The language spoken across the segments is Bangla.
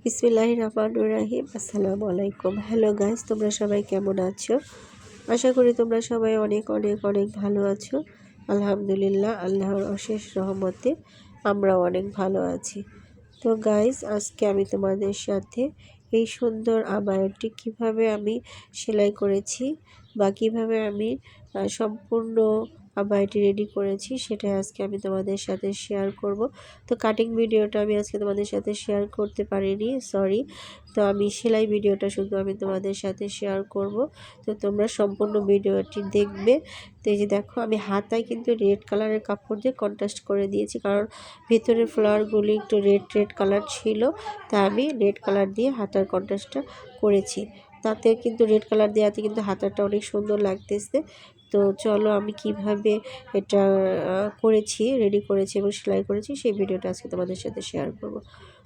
বিসমিল্লাহির রহমানির রহিম। আসসালামু আলাইকুম। হ্যালো গাইস, তোমরা সবাই কেমন আছো? আশা করি তোমরা সবাই অনেক অনেক অনেক ভালো আছো। আলহামদুলিল্লাহ, আল্লাহর অশেষ রহমতে আমরাও অনেক ভালো আছি। তো গাইস, আজকে আমি তোমাদের সাথে এই সুন্দর আবায়াটি কিভাবে আমি সেলাই করেছি বা কিভাবে আমি সম্পূর্ণ আবায়াটি রেডি করেছি সেটা আজকে আমি তোমাদের সাথে শেয়ার করব। তো কাটিং ভিডিওটা আমি আজকে তোমাদের সাথে শেয়ার করতে পারিনি, সরি। তো আমি সেলাই ভিডিওটা শুধু আমি তোমাদের সাথে শেয়ার করব। তো তোমরা সম্পূর্ণ ভিডিওটি দেখবে। তো এই যে দেখো, আমি হাতায় কিন্তু রেড কালারের কাপড় দিয়ে কন্ট্রাস্ট করে দিয়েছি, কারণ ভেতরের ফ্লাওয়ারগুলি একটু রেড রেড কালার ছিল, তা আমি রেড কালার দিয়ে হাতার কন্ট্রাস্টটা করেছি। তাতে কিন্তু রেড কালার দেওয়াতে কিন্তু হাতাটা অনেক সুন্দর লাগতেছে। তো চলো আমি কিভাবে এটা করেছি, রেডি করেছি এবং সেলাই করেছি সেই ভিডিওটা আজকে তোমাদের সাথে শেয়ার করব।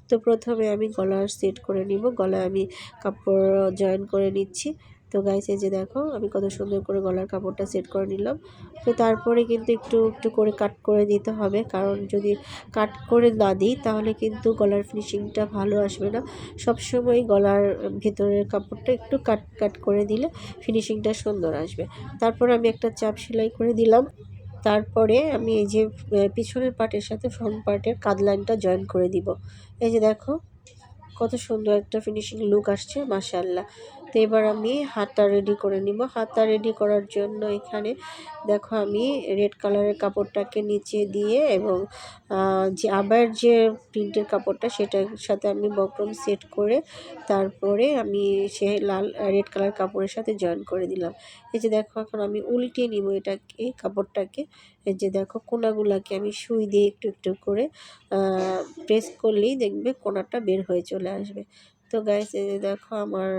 তো প্রথমে আমি গলার সেট করে নিব, গলায় আমি কাপড় জয়েন করে নিচ্ছি। তো গাইস, এই যে দেখো আমি কত সুন্দর করে গলার কাপড়টা সেট করে নিলাম। তো তারপরে কিন্তু একটু একটু করে কাট করে দিতে হবে, কারণ যদি কাট করে না দিই তাহলে কিন্তু গলার ফিনিশিংটা ভালো আসবে না। সবসময় গলার ভেতরের কাপড়টা একটু কাট কাট করে দিলে ফিনিশিংটা সুন্দর আসবে। তারপর আমি একটা চাপ সেলাই করে দিলাম। তারপরে আমি এই যে পিছনের পার্টের সাথে ফ্রন্ট পার্টের কাঁধ লাইনটা জয়েন করে দিব। এই যে দেখো কত সুন্দর একটা ফিনিশিং লুক আসছে, মাশাআল্লাহ। তো এবার আমি হাতটা রেডি করে নিব। হাতটা রেডি করার জন্য এখানে দেখো আমি রেড কালারের কাপড়টাকে নিচে দিয়ে এবং যে আবার যে প্রিন্টের কাপড়টা সেটার সাথে আমি বক্রম সেট করে তারপরে আমি সে রেড কালার কাপড়ের সাথে জয়েন করে দিলাম। এই যে দেখো এখন আমি উল্টে নিব এটাকে, কাপড়টাকে। এই যে দেখো কোনাগুলাকে আমি সুই দিয়ে একটু একটু করে প্রেস করলেই দেখবে কোনাটা বের হয়ে চলে আসবে। তো গাইস, এই যে দেখো আমার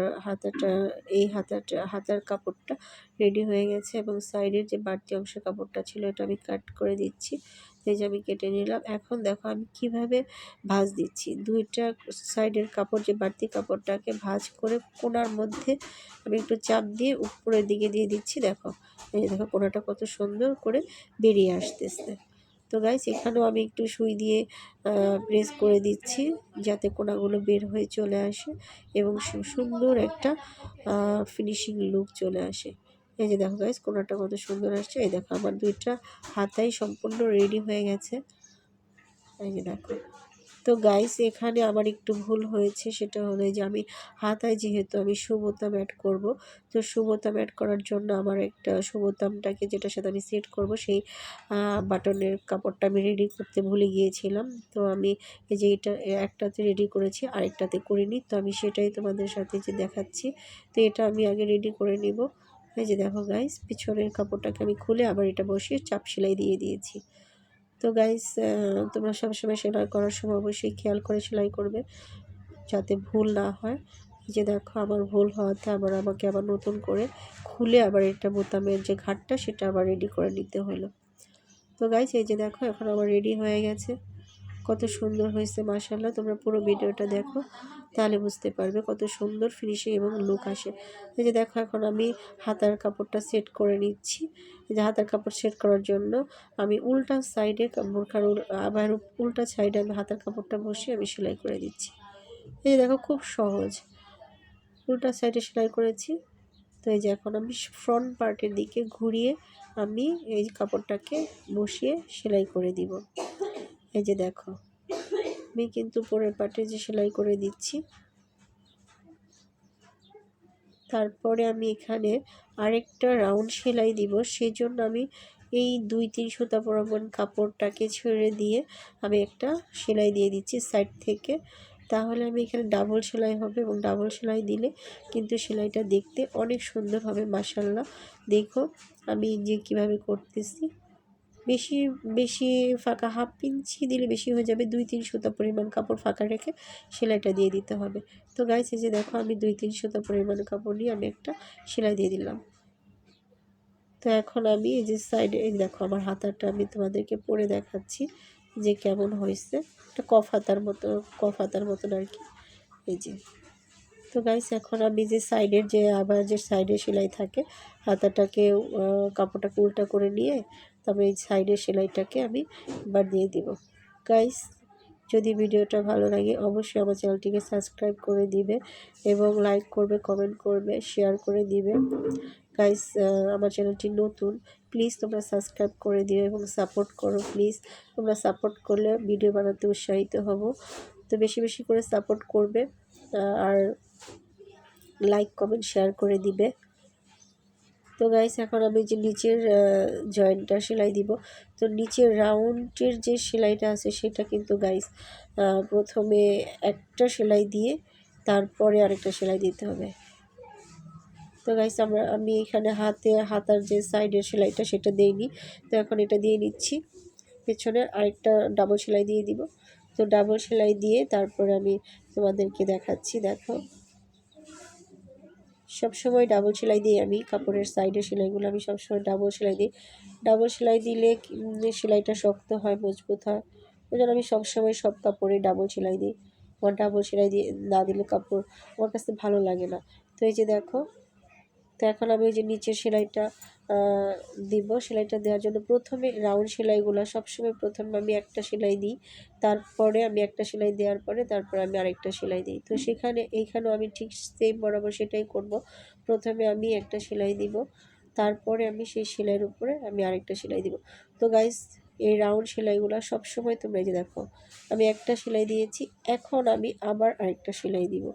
হাতার কাপড়টা রেডি হয়ে গেছে এবং সাইডের যে বাড়তি অংশের কাপড়টা ছিল এটা আমি কাট করে দিচ্ছি। এই যে আমি কেটে নিলাম। এখন দেখো আমি কিভাবে ভাঁজ দিচ্ছি। দুইটা সাইডের কাপড়, যে বাড়তি কাপড়টাকে ভাঁজ করে কোনার মধ্যে আমি একটু চাপ দিয়ে উপরের দিকে দিয়ে দিচ্ছি। দেখো, এই যে দেখো কোনাটা কত সুন্দর করে বেরিয়ে আসতেছে। তো গাইস, এখানেও আমি একটু সুই দিয়ে প্রেস করে দিচ্ছি যাতে কোনাগুলো বের হয়ে চলে আসে এবং সুন্দর একটা ফিনিশিং লুক চলে আসে। এই যে দেখো গাইস, কোনাটা কত সুন্দর আসছে। এই দেখো আমার দুইটা হাতাই সম্পূর্ণ রেডি হয়ে গেছে। এই যে দেখো। তো গাইস, এখানে আমার একটু ভুল হয়েছে, সেটা হলো যে আমি হাতায় যেহেতু আমি সুবোতাম অ্যাড করব, তো সুবোতাম অ্যাড করার জন্য আমার একটা সুবোতামটাকে যেটার সাথে আমি সেট করব সেই বাটনের কাপড়টা আমি রেডি করতে ভুলে গিয়েছিলাম। তো আমি এই যে এটা একটাতে রেডি করেছি, আরেকটাতে করিনি। তো আমি সেটাই তোমাদের সাথে যে দেখাচ্ছি। তো এটা আমি আগে রেডি করে নিব। এই যে দেখো গাইস, পিছনের কাপড়টাকে আমি খুলে আবার এটা বসিয়ে চাপ সেলাই দিয়ে দিয়েছি। তো গাইস, তোমরা সবসময় সেলাই করার সময় অবশ্যই খেয়াল করে সেলাই করবে যাতে ভুল না হয়। যে দেখো আমার ভুল হওয়াতে আমাকে আবার নতুন করে খুলে আবার এটা বোতামের যে ঘাটটা সেটা আবার রেডি করে নিতে হলো। তো গাইস, এই যে দেখো এখন আমার রেডি হয়ে গেছে। কত সুন্দর হয়েছে মাশাআল্লাহ। তোমরা পুরো ভিডিওটা দেখো, তাহলে বুঝতে পারবে কত সুন্দর ফিনিশিং এবং লুক আসে। এই যে দেখো এখন আমি হাতার কাপড়টা সেট করে নিচ্ছি। এই যে হাতার কাপড় সেট করার জন্য আমি উল্টা সাইডে বোরখার আবার উল্টা সাইডে আমি হাতার কাপড়টা বসিয়ে আমি সেলাই করে দিচ্ছি। এই যে দেখো খুব সহজ, উল্টা সাইডে সেলাই করেছি। তো এই যে এখন আমি ফ্রন্ট পার্টের দিকে ঘুরিয়ে আমি এই কাপড়টাকে বসিয়ে সেলাই করে দিব। এই যে দেখো আমি কিন্তু পরের পার্টে যে সেলাই করে দিচ্ছি। তারপরে আমি এখানে আরেকটা রাউন্ড সেলাই দিব, সেজন্য আমি এই 2-3 সুতা বরাবর কাপড়টাকে ছেড়ে দিয়ে আমি একটা সেলাই দিয়ে দিচ্ছি সাইড থেকে। তাহলে আমি এখানে ডাবল সেলাই হবে এবং ডাবল সেলাই দিলে কিন্তু সেলাইটা দেখতে অনেক সুন্দর হবে মাশাআল্লাহ। দেখো আমি যে কিভাবে করতেছি। বেশি বেশি ফাঁকা, হাফ ইঞ্চি দিলে বেশি হয়ে যাবে। 2-3 সুতা পরিমাণ কাপড় ফাঁকা রেখে সেলাইটা দিয়ে দিতে হবে। তো গাইস, এই যে দেখো আমি 2-3 সুতা পরিমাণ কাপড় নিয়ে আমি একটা সেলাই দিয়ে দিলাম। তো এখন আমি এই যে সাইডে এই দেখো আমার হাতাটা আমি তোমাদেরকে পরে দেখাচ্ছি যে কেমন হয়েছে। একটা কফ হাতার মতন আর কি। এই যে, তো গাইস এখন আমি যে সাইডের যে আবার যে সাইডে সেলাই থাকে হাতাটাকে কাপড়টাকে উল্টা করে নিয়ে তবে এই সাইডের সেলাইটাকে আমি এবার দিয়ে দিব। গাইস, যদি ভিডিওটা ভালো লাগে অবশ্যই আমার চ্যানেলটিকে সাবস্ক্রাইব করে দিবে এবং লাইক করবে, কমেন্ট করবে, শেয়ার করে দিবে। গাইস, আমার চ্যানেলটি নতুন, প্লিজ তোমরা সাবস্ক্রাইব করে দিও এবং সাপোর্ট করো। প্লিজ তোমরা সাপোর্ট করলে ভিডিও বানাতে উৎসাহিত হব। তো বেশি বেশি করে সাপোর্ট করবে আর লাইক কমেন্ট শেয়ার করে দিবে। তো গাইস, এখন আমি যে নিচের জয়েন্টটা সেলাই দিব। তো নিচের রাউন্ডের যে সেলাইটা আছে সেটা কিন্তু গাইস প্রথমে একটা সেলাই দিয়ে তারপরে আরেকটা সেলাই দিতে হবে। তো গাইস, আমি এখানে হাতার যে সাইডের সেলাইটা সেটা দেইনি, তো এখন এটা দিয়ে নিচ্ছি। পেছনে আরেকটা ডাবল সেলাই দিয়ে দিব। তো ডাবল সেলাই দিয়ে তারপরে আমি তোমাদেরকে দেখাচ্ছি। দেখো, সবসময় ডাবল সেলাই দিই আমি কাপড়ের সাইডের সেলাইগুলো আমি সবসময় ডাবল সেলাই দিই। ডাবল সেলাই দিলে সেলাইটা শক্ত হয়, মজবুত হয়। ওই জন্য আমি সবসময় সব কাপড়ে ডাবল সেলাই দিই। আমার ডাবল সেলাই দিয়ে না দিলে কাপড় আমার কাছে ভালো লাগে না। তো এই যে দেখো, তো এখন আমি ওই যে নিচের সেলাইটা দিব। সেলাইটা দেওয়ার জন্য প্রথমে রাউন্ড সেলাইগুলো সবসময় প্রথমে আমি একটা সেলাই দিই, তারপরে আমি একটা সেলাই দেওয়ার পরে তারপরে আমি আরেকটা সেলাই দিই। তো এইখানেও আমি ঠিক সেম বরাবর সেটাই করব। প্রথমে আমি একটা সেলাই দিব, তারপরে আমি সেই সেলাইয়ের উপরে আমি আরেকটা সেলাই দিব। তো গাইস, এই রাউন্ড সেলাইগুলো সবসময় তোমরা যে দেখো আমি একটা সেলাই দিয়েছি, এখন আমি আবার আরেকটা সেলাই দিব।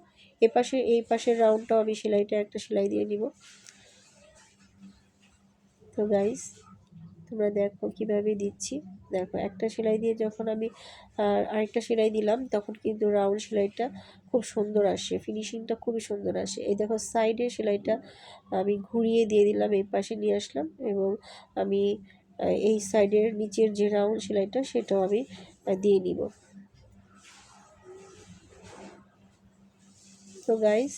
এই পাশের রাউন্ডটাও আমি সেলাইটা একটা সেলাই দিয়ে নিব। তো গাইস, তোমরা দেখো কিভাবে দিচ্ছি। দেখো, একটা সেলাই দিয়ে যখন আমি আরেকটা সেলাই দিলাম তখন কিন্তু রাউন্ড সেলাইটা খুব সুন্দর আসে, ফিনিশিংটা খুবই সুন্দর আসে। এই দেখো, সাইডে সেলাইটা আমি ঘুরিয়ে দিয়ে দিলাম, এই পাশে নিয়ে আসলাম এবং আমি এই সাইডের নিচের যে রাউন্ড সেলাইটা সেটাও আমি দিয়ে নিব। তো গাইস,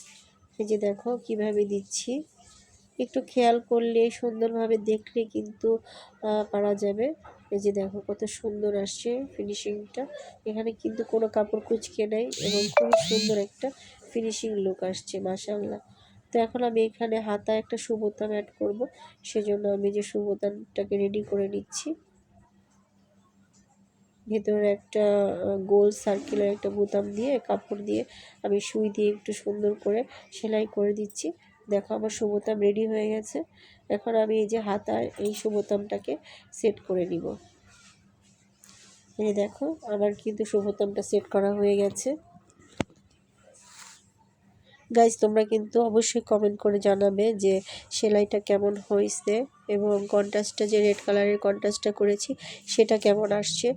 এই যে দেখো কিভাবে দিচ্ছি, একটু খেয়াল করলে সুন্দরভাবে দেখলে কিন্তু পারা যাবে। এই যে দেখো কত সুন্দর আসছে ফিনিশিংটা, এখানে কিন্তু কোনো কাপড় কুঁচকে নেই এবং খুবই সুন্দর একটা ফিনিশিং লুক আসছে, মাশাআল্লাহ। তো এখন আমি এখানে হাতায় একটা সুবোতাম অ্যাড করব, সেজন্য আমি যে সুবোতামটাকে রেডি করে নিচ্ছি। ভেতরে একটা গোল সার্কেলের একটা বোতাম দিয়ে কাপড় দিয়ে আমি সুই দিয়ে একটু সুন্দর করে সেলাই করে দিচ্ছি। দেখো, আমার সুবোতাম রেডি হয়ে গেছে। এখন আমি এই যে হাতায় এই সুবোতামটাকে সেট করে নিব। এই দেখো, আমার কিন্তু সুবোতামটা সেট করা হয়ে গেছে। গাইজ, তোমরা কিন্তু অবশ্যই কমেন্ট করে জানাবে যে সেলাইটা কেমন হয়েছে এবং কন্ট্রাস্টটা যে রেড কালারের কন্ট্রাস্টটা করেছি সেটা কেমন আসছে।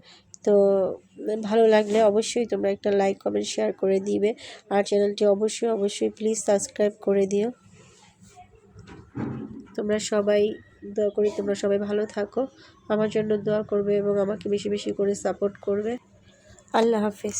তো ভালো লাগলে অবশ্যই তোমরা একটা লাইক কমেন্ট শেয়ার করে দিবে আর চ্যানেলটি অবশ্যই প্লিজ সাবস্ক্রাইব করে দিও। তোমরা সবাই দোয়া করি তোমরা সবাই ভালো থাকো, আমার জন্য দোয়া করবে এবং আমাকে বেশি বেশি করে সাপোর্ট করবে। আল্লাহ হাফেজ।